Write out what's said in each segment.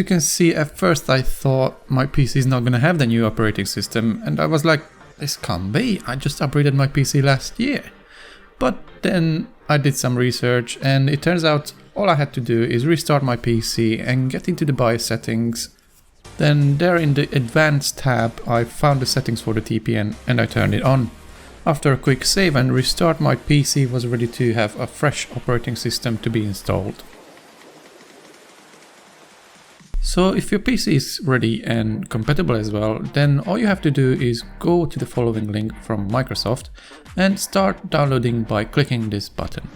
you can see, at first I thought my PC is not gonna have the new operating system, and I was like, this can't be, I just upgraded my PC last year. But then I did some research and it turns out all I had to do is restart my PC and get into the BIOS settings. Then there in the Advanced tab I found the settings for the TPM and I turned it on. After a quick save and restart, my PC was ready to have a fresh operating system to be installed. So if your PC is ready and compatible as well, then all you have to do is go to the following link from Microsoft and start downloading by clicking this button.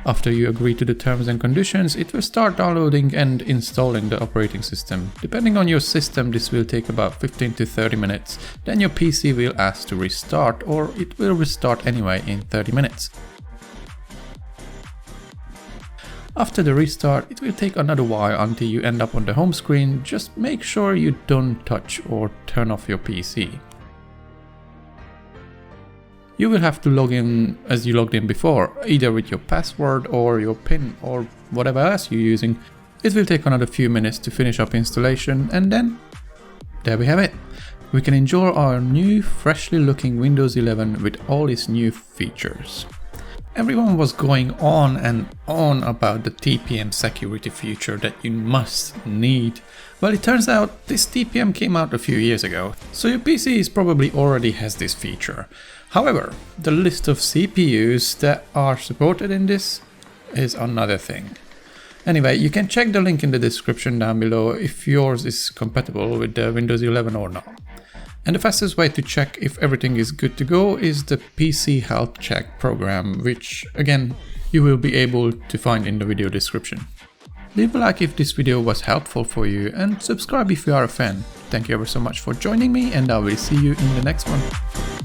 After you agree to the terms and conditions, it will start downloading and installing the operating system. Depending on your system, this will take about 15 to 30 minutes. Then your PC will ask to restart, or it will restart anyway in 30 minutes. After the restart, it will take another while until you end up on the home screen. Just make sure you don't touch or turn off your PC. You will have to log in as you logged in before, either with your password or your PIN or whatever else you're using. It will take another few minutes to finish up installation, and then there we have it. We can enjoy our new freshly looking Windows 11 with all its new features. Everyone was going on and on about the TPM security feature that you must need. Well, it turns out this TPM came out a few years ago, so your PC probably already has this feature. However, the list of CPUs that are supported in this is another thing. Anyway, you can check the link in the description down below if yours is compatible with the Windows 11 or not. And the fastest way to check if everything is good to go is the PC Health Check program, which again you will be able to find in the video description. Leave a like if this video was helpful for you and subscribe if you are a fan. Thank you ever so much for joining me, and I will see you in the next one.